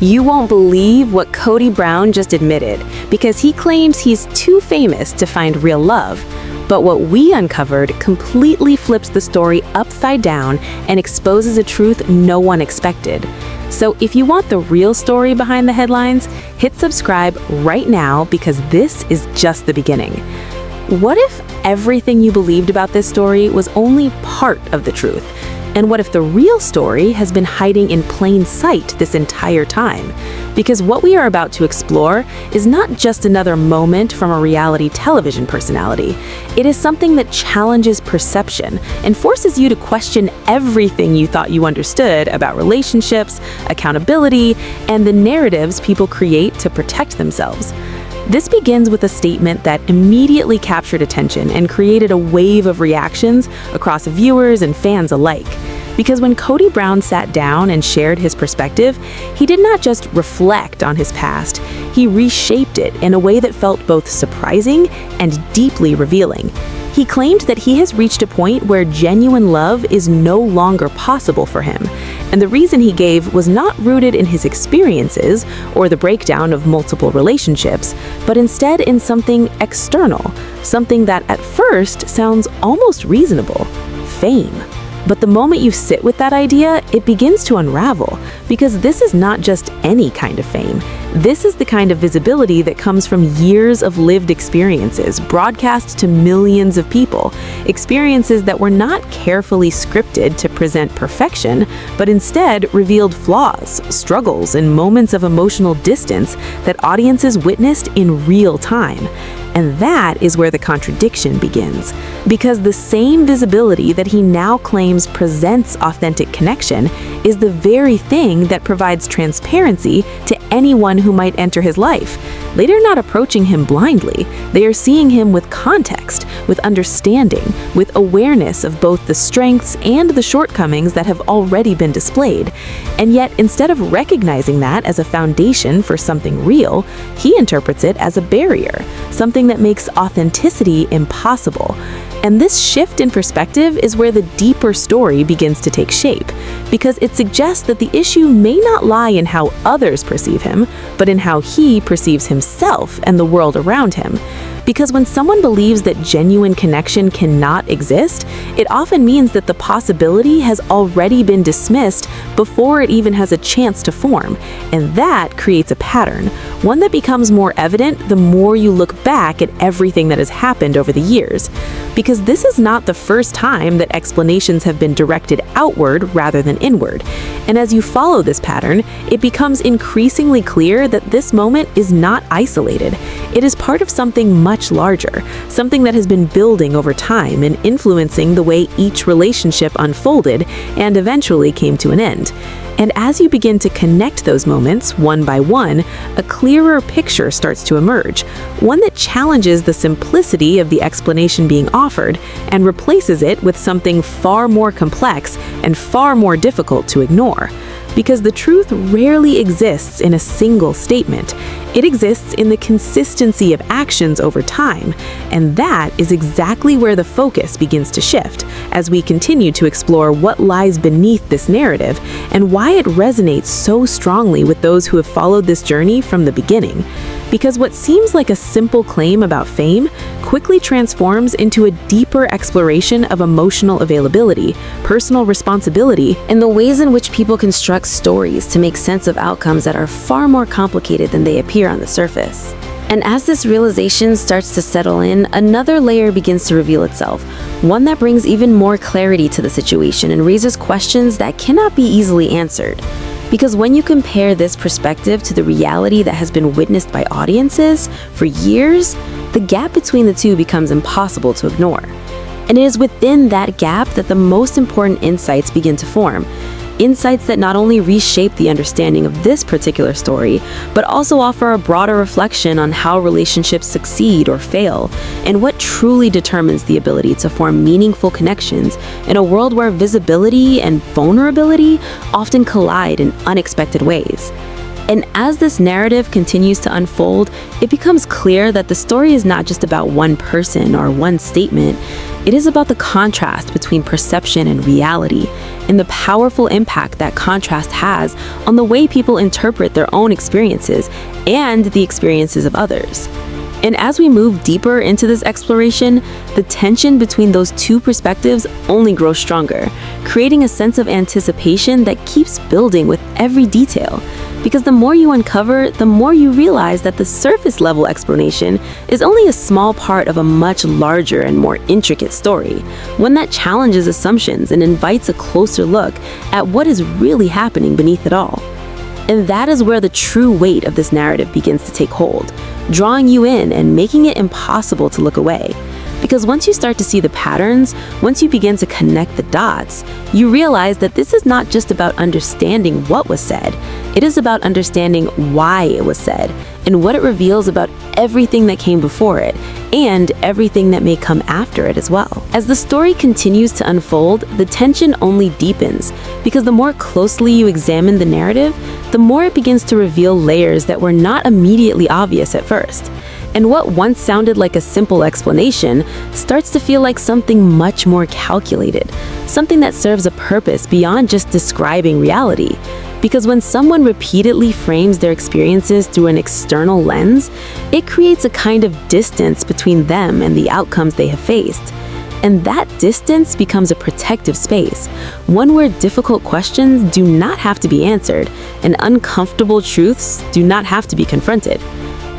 You won't believe what Kody Brown just admitted, because he claims he's too famous to find real love. But what we uncovered completely flips the story upside down and exposes a truth no one expected. So if you want the real story behind the headlines, hit subscribe right now, because this is just the beginning. What if everything you believed about this story was only part of the truth? And what if the real story has been hiding in plain sight this entire time? Because what we are about to explore is not just another moment from a reality television personality. It is something that challenges perception and forces you to question everything you thought you understood about relationships, accountability, and the narratives people create to protect themselves. This begins with a statement that immediately captured attention and created a wave of reactions across viewers and fans alike. Because when Kody Brown sat down and shared his perspective, he did not just reflect on his past, he reshaped it in a way that felt both surprising and deeply revealing. He claimed that he has reached a point where genuine love is no longer possible for him. And the reason he gave was not rooted in his experiences or the breakdown of multiple relationships, but instead in something external, something that at first sounds almost reasonable: fame. But the moment you sit with that idea, it begins to unravel, because this is not just any kind of fame. This is the kind of visibility that comes from years of lived experiences broadcast to millions of people, experiences that were not carefully scripted to present perfection, but instead revealed flaws, struggles, and moments of emotional distance that audiences witnessed in real time. And that is where the contradiction begins, because the same visibility that he now claims presents authentic connection is the very thing that provides transparency to anyone who might enter his life. They're not approaching him blindly. They are seeing him with context, with understanding, with awareness of both the strengths and the shortcomings that have already been displayed. And yet, instead of recognizing that as a foundation for something real, he interprets it as a barrier, something that makes authenticity impossible. And this shift in perspective is where the deeper story begins to take shape, because it suggests that the issue may not lie in how others perceive him, but in how he perceives himself and the world around him. Because when someone believes that genuine connection cannot exist, it often means that the possibility has already been dismissed before it even has a chance to form. And that creates a pattern, one that becomes more evident the more you look back at everything that has happened over the years. Because this is not the first time that explanations have been directed outward rather than inward. And as you follow this pattern, it becomes increasingly clear that this moment is not isolated. It is part of something much larger, something that has been building over time and influencing the way each relationship unfolded and eventually came to an end. And as you begin to connect those moments one by one, a clearer picture starts to emerge, one that challenges the simplicity of the explanation being offered and replaces it with something far more complex and far more difficult to ignore. Because the truth rarely exists in a single statement. It exists in the consistency of actions over time, and that is exactly where the focus begins to shift as we continue to explore what lies beneath this narrative and why it resonates so strongly with those who have followed this journey from the beginning. Because what seems like a simple claim about fame quickly transforms into a deeper exploration of emotional availability, personal responsibility, and the ways in which people construct stories to make sense of outcomes that are far more complicated than they appear on the surface. And as this realization starts to settle in, another layer begins to reveal itself, one that brings even more clarity to the situation and raises questions that cannot be easily answered. Because when you compare this perspective to the reality that has been witnessed by audiences for years, the gap between the two becomes impossible to ignore. And it is within that gap that the most important insights begin to form. Insights that not only reshape the understanding of this particular story, but also offer a broader reflection on how relationships succeed or fail, and what truly determines the ability to form meaningful connections in a world where visibility and vulnerability often collide in unexpected ways. And as this narrative continues to unfold, it becomes clear that the story is not just about one person or one statement. It is about the contrast between perception and reality, and the powerful impact that contrast has on the way people interpret their own experiences and the experiences of others. And as we move deeper into this exploration, the tension between those two perspectives only grows stronger, creating a sense of anticipation that keeps building with every detail. Because the more you uncover, the more you realize that the surface level explanation is only a small part of a much larger and more intricate story, one that challenges assumptions and invites a closer look at what is really happening beneath it all. And that is where the true weight of this narrative begins to take hold, drawing you in and making it impossible to look away. Because once you start to see the patterns, once you begin to connect the dots, you realize that this is not just about understanding what was said, it is about understanding why it was said and what it reveals about everything that came before it and everything that may come after it as well. As the story continues to unfold, the tension only deepens because the more closely you examine the narrative, the more it begins to reveal layers that were not immediately obvious at first. And what once sounded like a simple explanation starts to feel like something much more calculated, something that serves a purpose beyond just describing reality. Because when someone repeatedly frames their experiences through an external lens, it creates a kind of distance between them and the outcomes they have faced. And that distance becomes a protective space, one where difficult questions do not have to be answered and uncomfortable truths do not have to be confronted.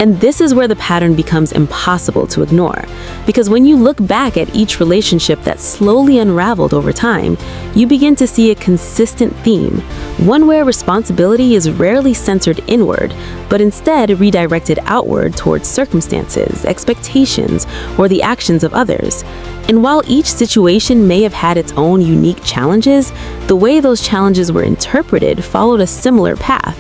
And this is where the pattern becomes impossible to ignore, because when you look back at each relationship that slowly unraveled over time, you begin to see a consistent theme, one where responsibility is rarely centered inward, but instead redirected outward towards circumstances, expectations, or the actions of others. And while each situation may have had its own unique challenges, the way those challenges were interpreted followed a similar path.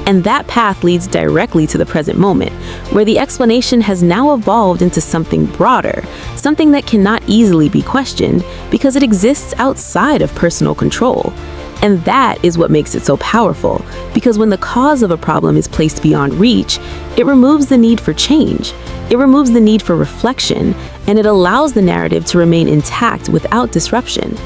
And that path leads directly to the present moment, where the explanation has now evolved into something broader, something that cannot easily be questioned because it exists outside of personal control. And that is what makes it so powerful, because when the cause of a problem is placed beyond reach, it removes the need for change, it removes the need for reflection, and it allows the narrative to remain intact without disruption.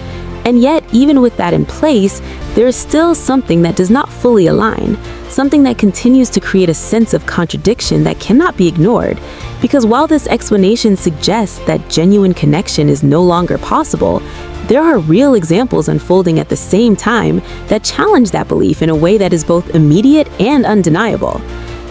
And yet, even with that in place, there is still something that does not fully align, something that continues to create a sense of contradiction that cannot be ignored. Because while this explanation suggests that genuine connection is no longer possible, there are real examples unfolding at the same time that challenge that belief in a way that is both immediate and undeniable.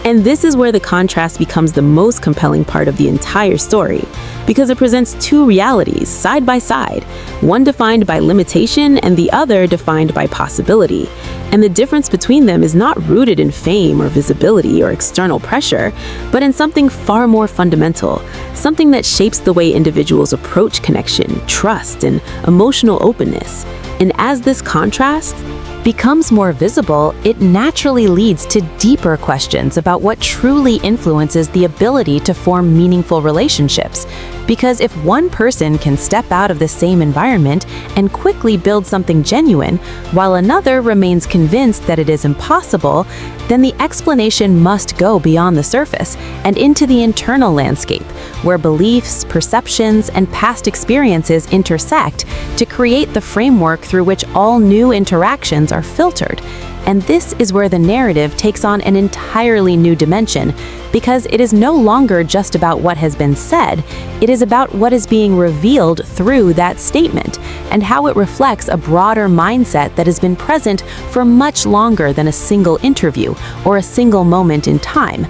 And this is where the contrast becomes the most compelling part of the entire story, because it presents two realities side by side, one defined by limitation and the other defined by possibility. And the difference between them is not rooted in fame or visibility or external pressure, but in something far more fundamental, something that shapes the way individuals approach connection, trust, and emotional openness. And as this contrast becomes more visible, it naturally leads to deeper questions about what truly influences the ability to form meaningful relationships. Because if one person can step out of the same environment and quickly build something genuine, while another remains convinced that it is impossible, then the explanation must go beyond the surface and into the internal landscape, where beliefs, perceptions, and past experiences intersect to create the framework through which all new interactions are filtered. And this is where the narrative takes on an entirely new dimension, because it is no longer just about what has been said, it is about what is being revealed through that statement, and how it reflects a broader mindset that has been present for much longer than a single interview or a single moment in time.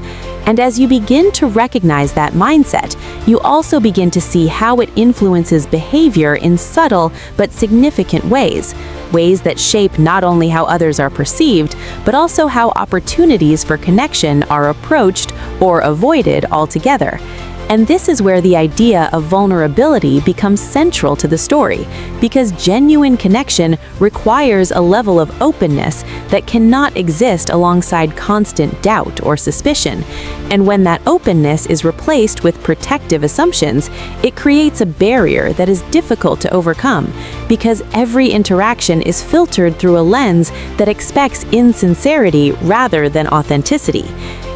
And as you begin to recognize that mindset, you also begin to see how it influences behavior in subtle but significant ways that shape not only how others are perceived, but also how opportunities for connection are approached or avoided altogether. And this is where the idea of vulnerability becomes central to the story, because genuine connection requires a level of openness that cannot exist alongside constant doubt or suspicion. And when that openness is replaced with protective assumptions, it creates a barrier that is difficult to overcome, because every interaction is filtered through a lens that expects insincerity rather than authenticity.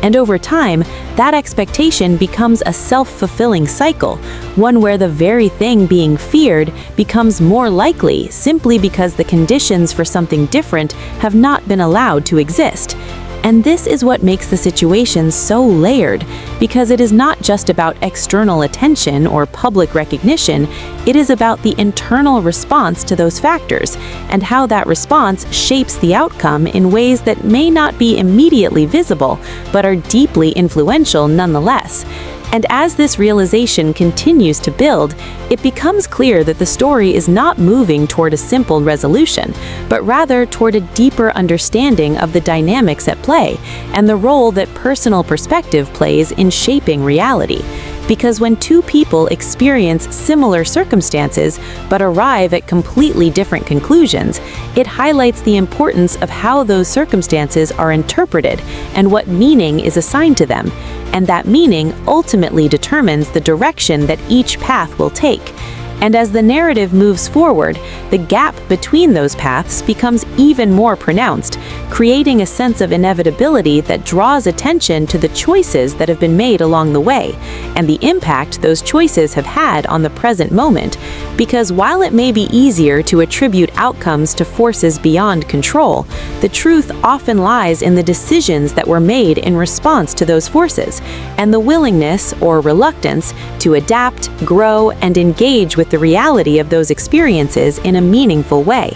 And over time, that expectation becomes a self-fulfilling cycle, one where the very thing being feared becomes more likely simply because the conditions for something different have not been allowed to exist. And this is what makes the situation so layered, because it is not just about external attention or public recognition, it is about the internal response to those factors, and how that response shapes the outcome in ways that may not be immediately visible, but are deeply influential nonetheless. And as this realization continues to build, it becomes clear that the story is not moving toward a simple resolution, but rather toward a deeper understanding of the dynamics at play and the role that personal perspective plays in shaping reality. Because when two people experience similar circumstances but arrive at completely different conclusions, it highlights the importance of how those circumstances are interpreted and what meaning is assigned to them. And that meaning ultimately determines the direction that each path will take. And as the narrative moves forward, the gap between those paths becomes even more pronounced, creating a sense of inevitability that draws attention to the choices that have been made along the way, and the impact those choices have had on the present moment. Because while it may be easier to attribute outcomes to forces beyond control, the truth often lies in the decisions that were made in response to those forces, and the willingness or reluctance to adapt, grow, and engage with the reality of those experiences in a meaningful way.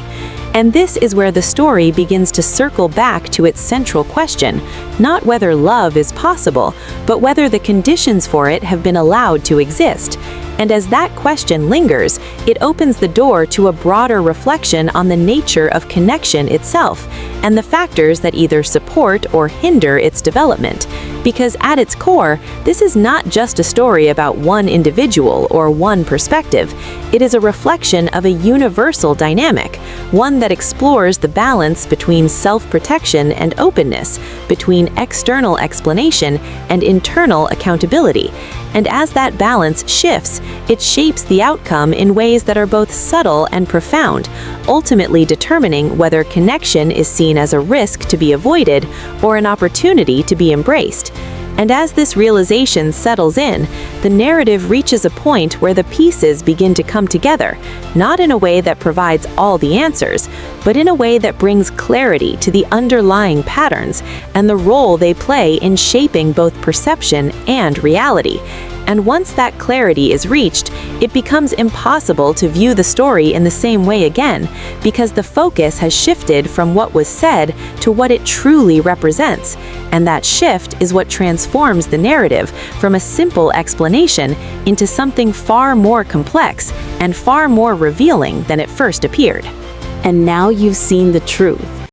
And this is where the story begins to circle back to its central question, not whether love is possible, but whether the conditions for it have been allowed to exist. And as that question lingers, it opens the door to a broader reflection on the nature of connection itself and the factors that either support or hinder its development. Because at its core, this is not just a story about one individual or one perspective. It is a reflection of a universal dynamic, one that explores the balance between self-protection and openness, between external explanation and internal accountability. And as that balance shifts, it shapes the outcome in ways that are both subtle and profound, ultimately determining whether connection is seen as a risk to be avoided or an opportunity to be embraced. And as this realization settles in, the narrative reaches a point where the pieces begin to come together, not in a way that provides all the answers, but in a way that brings clarity to the underlying patterns and the role they play in shaping both perception and reality. And once that clarity is reached, it becomes impossible to view the story in the same way again, because the focus has shifted from what was said to what it truly represents. And that shift is what transforms the narrative from a simple explanation into something far more complex and far more revealing than it first appeared. And now you've seen the truth.